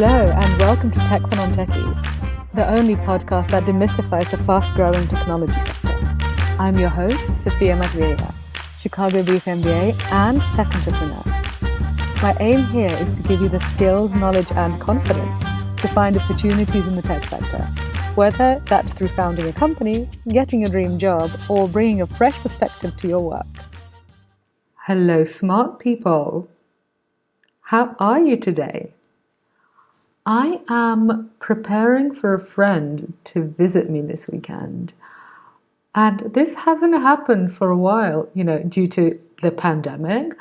Hello and welcome to Tech for Non-Techies, the only podcast that demystifies the fast-growing technology sector. I'm your host, Sophia Matveeva, Chicago-based MBA and tech entrepreneur. My aim here is to give you the skills, knowledge and confidence to find opportunities in the tech sector, whether that's through founding a company, getting a dream job, or bringing a fresh perspective to your work. Hello, smart people. How are you today? I am preparing for a friend to visit me this weekend. And this hasn't happened for a while, due to the pandemic.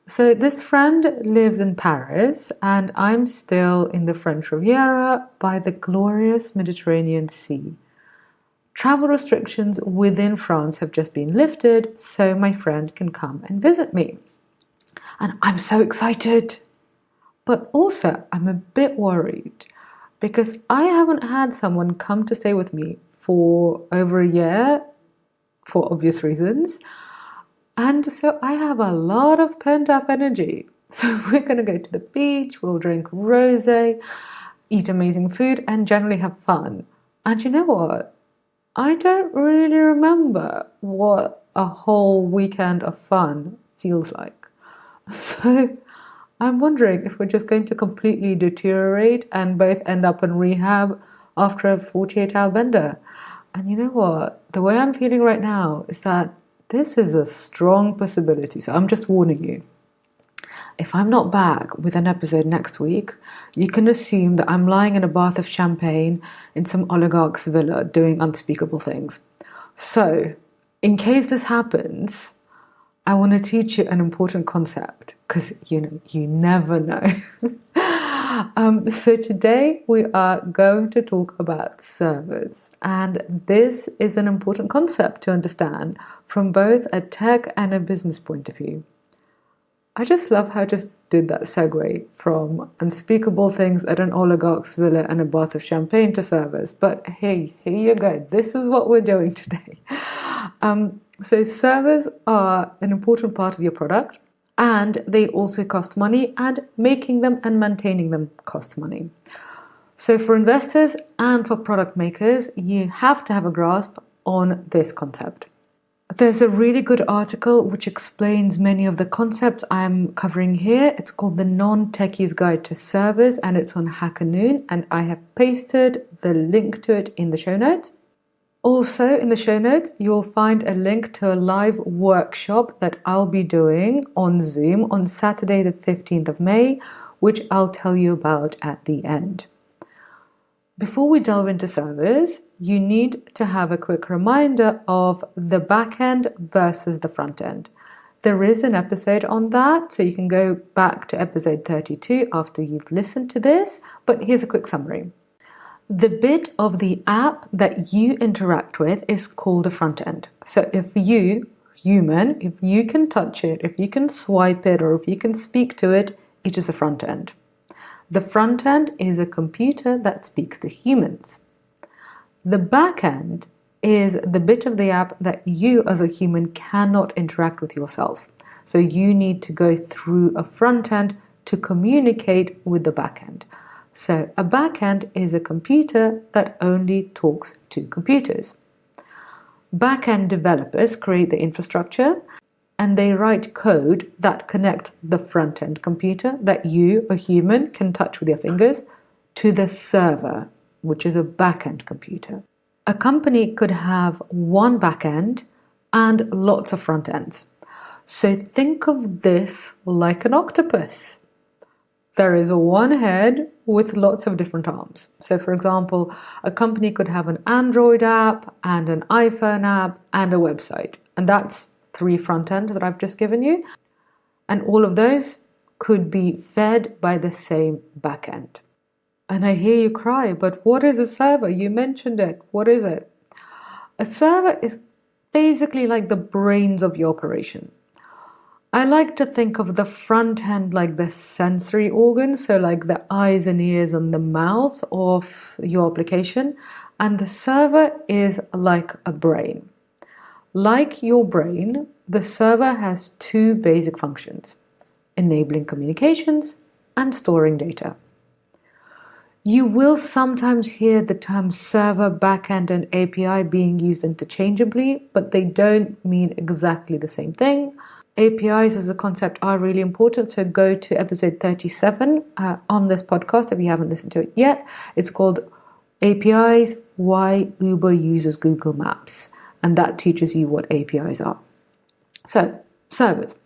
So this friend lives in Paris and I'm still in the French Riviera by the glorious Mediterranean Sea. Travel restrictions within France have just been lifted, so my friend can come and visit me. And I'm so excited. But also, I'm a bit worried because I haven't had someone come to stay with me for over a year for obvious reasons. And so I have a lot of pent-up energy. So we're going to go to the beach, we'll drink rosé, eat amazing food, and generally have fun. And you know what? I don't really remember what a whole weekend of fun feels like. So I'm wondering if we're just going to completely deteriorate and both end up in rehab after a 48-hour bender. And you know what? The way I'm feeling right now is that this is a strong possibility. So I'm just warning you. If I'm not back with an episode next week, you can assume that I'm lying in a bath of champagne in some oligarch's villa doing unspeakable things. So, in case this happens, I want to teach you an important concept because, you never know. So today we are going to talk about servers. And this is an important concept to understand from both a tech and a business point of view. I just love how I just did that segue from unspeakable things at an oligarch's villa and a bath of champagne to servers. But hey, here you go. This is what we're doing today. So servers are an important part of your product and they also cost money, and making them and maintaining them costs money. So for investors and for product makers, you have to have a grasp on this concept. There's a really good article which explains many of the concepts I'm covering here. It's called the Non-Techies Guide to Servers and it's on Hacker Noon, and I have pasted the link to it in the show notes. Also, in the show notes, you'll find a link to a live workshop that I'll be doing on Zoom on Saturday, the 15th of May, which I'll tell you about at the end. Before we delve into servers, you need to have a quick reminder of the back end versus the front end. There is an episode on that, so you can go back to episode 32 after you've listened to this, but here's a quick summary. The bit of the app that you interact with is called a front end. So if you, human, if you can touch it, if you can swipe it, or if you can speak to it, it is a front end. The front end is a computer that speaks to humans. The back end is the bit of the app that you as a human cannot interact with yourself. So you need to go through a front end to communicate with the back end. So a backend is a computer that only talks to computers. Backend developers create the infrastructure and they write code that connects the front-end computer that you, a human, can touch with your fingers to the server, which is a backend computer. A company could have one backend and lots of front ends. So think of this like an octopus. There is one head with lots of different arms. So for example, a company could have an Android app and an iPhone app and a website. And that's 3 front ends that I've just given you. And all of those could be fed by the same back end. And I hear you cry, but what is a server? You mentioned it. What is it? A server is basically like the brains of your operation. I like to think of the front end like the sensory organs, so like the eyes and ears and the mouth of your application, and the server is like a brain. Like your brain, the server has 2 basic functions: enabling communications and storing data. You will sometimes hear the terms server, backend, and API being used interchangeably, but they don't mean exactly the same thing. APIs as a concept are really important, so go to episode 37 on this podcast if you haven't listened to it yet. It's called APIs, Why Uber Uses Google Maps, and that teaches you what APIs are. So, servers.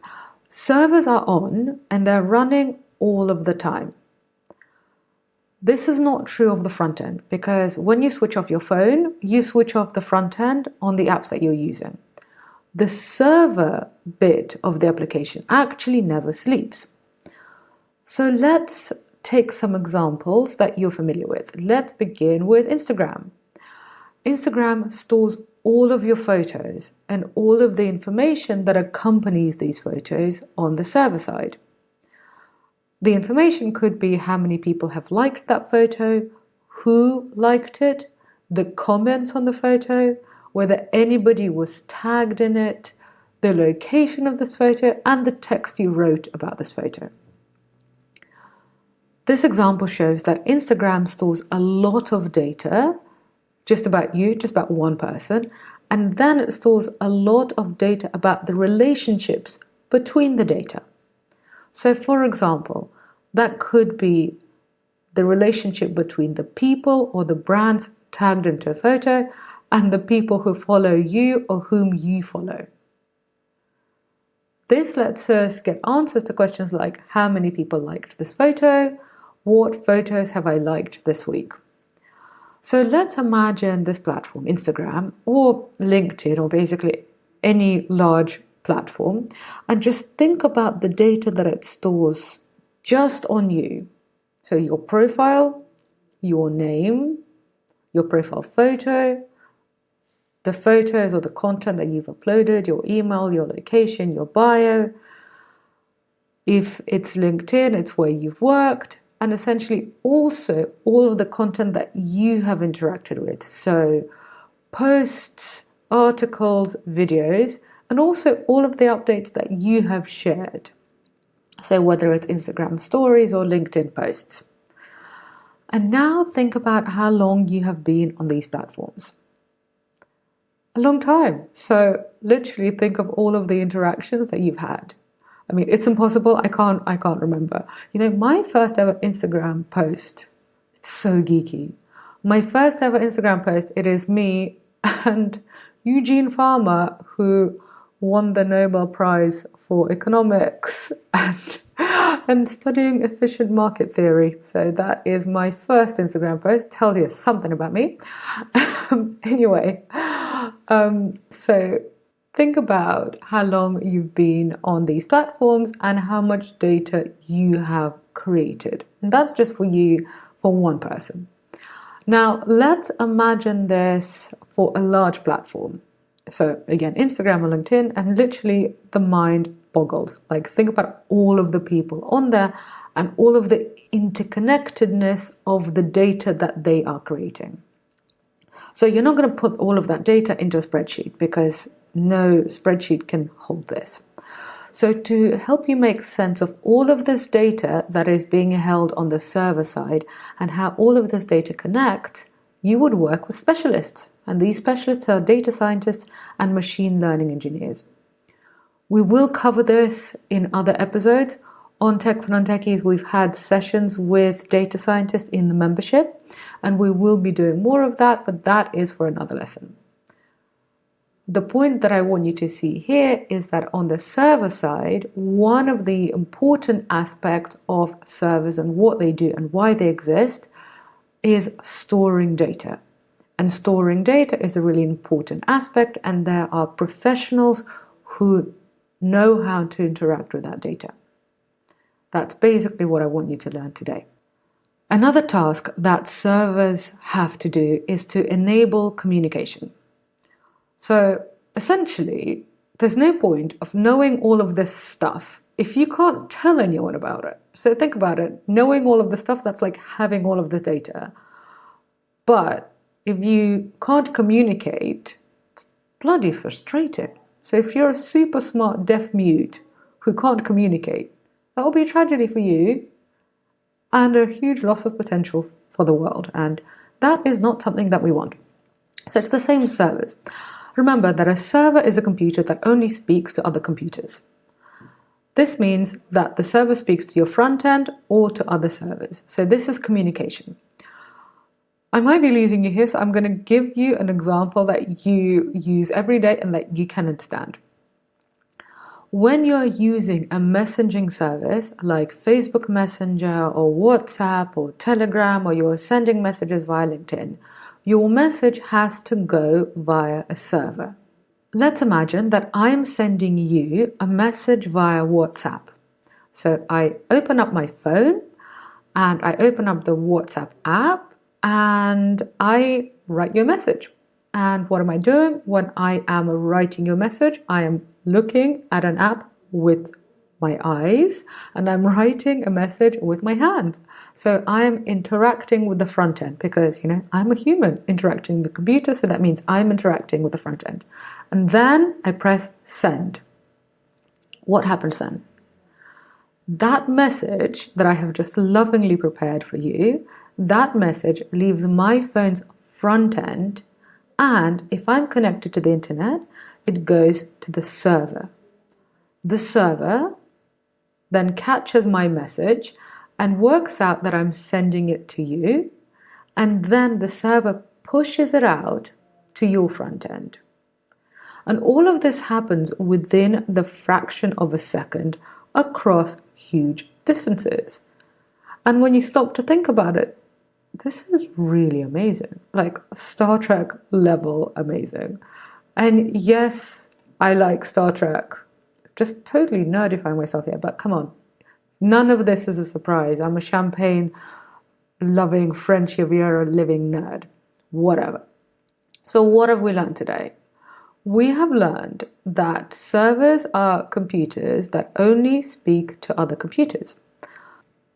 Servers are on and they're running all of the time. This is not true of the front end because when you switch off your phone, you switch off the front end on the apps that you're using. The server bit of the application actually never sleeps. So let's take some examples that you're familiar with. Let's begin with Instagram. Instagram stores all of your photos and all of the information that accompanies these photos on the server side. The information could be how many people have liked that photo, who liked it, the comments on the photo, whether anybody was tagged in it, the location of this photo, and the text you wrote about this photo. This example shows that Instagram stores a lot of data, just about you, just about one person, and then it stores a lot of data about the relationships between the data. So, for example, that could be the relationship between the people or the brands tagged into a photo and the people who follow you or whom you follow. This lets us get answers to questions like how many people liked this photo, what photos have I liked this week. So let's imagine this platform, Instagram or LinkedIn or basically any large platform, and just think about the data that it stores just on you. So your profile, your name, your profile photo, the photos or the content that you've uploaded, your email, your location, your bio. If it's LinkedIn, it's where you've worked, and essentially also all of the content that you have interacted with. So posts, articles, videos, and also all of the updates that you have shared. So whether it's Instagram stories or LinkedIn posts. And now think about how long you have been on these platforms. A long time. So literally think of all of the interactions that you've had. I mean, it's impossible. I can't remember. My first ever Instagram post, it's so geeky. My first ever Instagram post, it is me and Eugene Farmer, who won the Nobel Prize for economics and studying efficient market theory. So that is my first Instagram post. Tells you something about me. Anyway, so think about how long you've been on these platforms and how much data you have created. And that's just for you, for one person. Now, let's imagine this for a large platform. So again, Instagram or LinkedIn, and literally the mind boggles. Like think about all of the people on there and all of the interconnectedness of the data that they are creating. So you're not going to put all of that data into a spreadsheet because no spreadsheet can hold this. So to help you make sense of all of this data that is being held on the server side and how all of this data connects, you would work with specialists. And these specialists are data scientists and machine learning engineers. We will cover this in other episodes. On Tech for Non-Techies, we've had sessions with data scientists in the membership, and we will be doing more of that, but that is for another lesson. The point that I want you to see here is that on the server side, one of the important aspects of servers and what they do and why they exist is storing data. And storing data is a really important aspect, and there are professionals who know how to interact with that data. That's basically what I want you to learn today. Another task that servers have to do is to enable communication. So essentially, there's no point of knowing all of this stuff if you can't tell anyone about it. So think about it, knowing all of the stuff, that's like having all of this data. But if you can't communicate, it's bloody frustrating. So if you're a super smart deaf mute who can't communicate, that will be a tragedy for you and a huge loss of potential for the world, and that is not something that we want. So it's the same with servers. Remember that a server is a computer that only speaks to other computers. This means that the server speaks to your front end or to other servers. So this is communication. I might be losing you here, so I'm going to give you an example that you use every day and that you can understand. When you're using a messaging service like Facebook Messenger or WhatsApp or Telegram, or you're sending messages via LinkedIn, your message has to go via a server. Let's imagine that I'm sending you a message via WhatsApp. So I open up my phone and I open up the WhatsApp app and I write you a message. And what am I doing when I am writing your message? I am looking at an app with my eyes and I'm writing a message with my hands. So I am interacting with the front end because, I'm a human interacting with the computer. So that means I'm interacting with the front end. And then I press send. What happens then? That message that I have just lovingly prepared for you, that message leaves my phone's front end. And if I'm connected to the internet, it goes to the server. The server then catches my message and works out that I'm sending it to you. And then the server pushes it out to your front end. And all of this happens within the fraction of a second across huge distances. And when you stop to think about it, this is really amazing, like Star Trek level amazing. And yes, I like Star Trek. Just totally nerdifying myself here, but come on. None of this is a surprise. I'm a champagne-loving, French Riviera living nerd. Whatever. So what have we learned today? We have learned that servers are computers that only speak to other computers.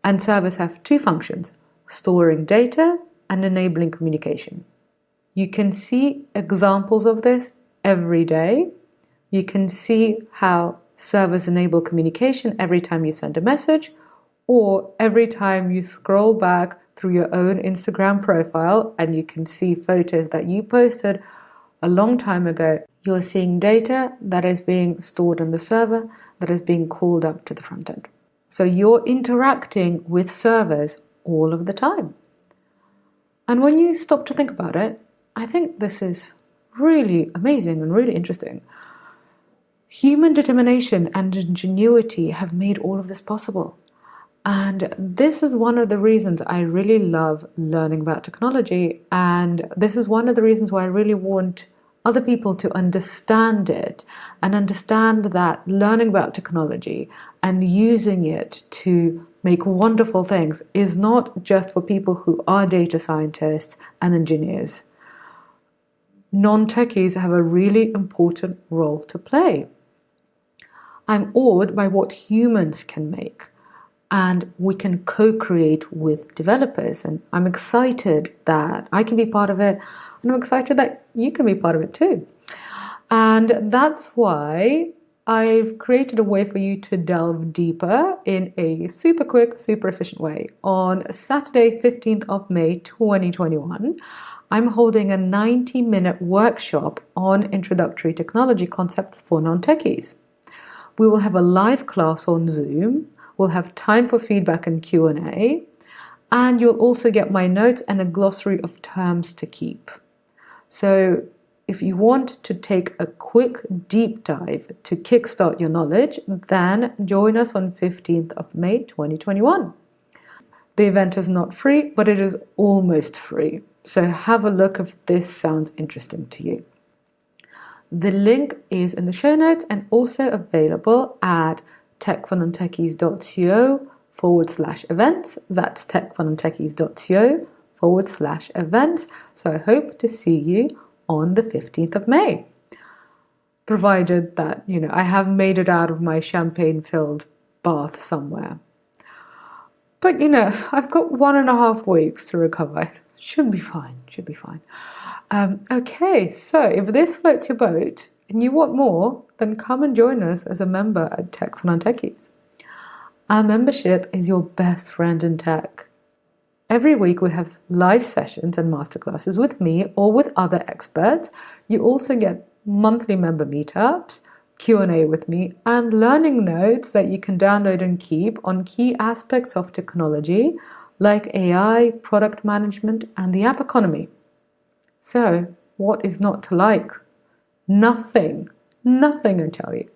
And servers have two functions: storing data and enabling communication. You can see examples of this every day. You can see how servers enable communication every time you send a message, or every time you scroll back through your own Instagram profile and you can see photos that you posted a long time ago. You're seeing data that is being stored on the server that is being called up to the front end. So you're interacting with servers all of the time. And when you stop to think about it, I think this is really amazing and really interesting. Human determination and ingenuity have made all of this possible. And this is one of the reasons I really love learning about technology. And this is one of the reasons why I really want other people to understand it and understand that learning about technology and using it to make wonderful things is not just for people who are data scientists and engineers. Non-techies have a really important role to play. I'm awed by what humans can make, and we can co-create with developers. And I'm excited that I can be part of it, and I'm excited that you can be part of it too. And that's why I've created a way for you to delve deeper in a super quick, super efficient way. On Saturday, 15th of May, 2021, I'm holding a 90-minute workshop on introductory technology concepts for non-techies. We will have a live class on Zoom. We'll have time for feedback and Q&A. And you'll also get my notes and a glossary of terms to keep. So if you want to take a quick deep dive to kickstart your knowledge, then join us on 15th of May 2021. The event is not free, but it is almost free. So have a look if this sounds interesting to you. The link is in the show notes and also available at techfunontechies.co/events. That's techfunontechies.co/events. So I hope to see you on the 15th of May. Provided that, I have made it out of my champagne-filled bath somewhere. But, I've got 1.5 weeks to recover. Should be fine. Okay, so if this floats your boat and you want more, then come and join us as a member at Tech for Non-Techies. Our membership is your best friend in tech. Every week we have live sessions and masterclasses with me or with other experts. You also get monthly member meetups, Q&A with me, and learning notes that you can download and keep on key aspects of technology like AI, product management, and the app economy. So, what is not to like? Nothing, I tell you.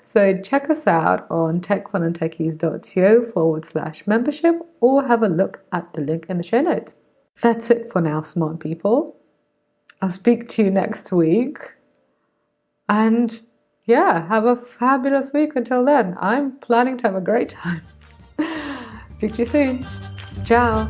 So check us out on techfunandtechies.co/membership or have a look at the link in the show notes. That's it for now, smart people. I'll speak to you next week. And yeah, have a fabulous week until then. I'm planning to have a great time. Speak to you soon. Ciao.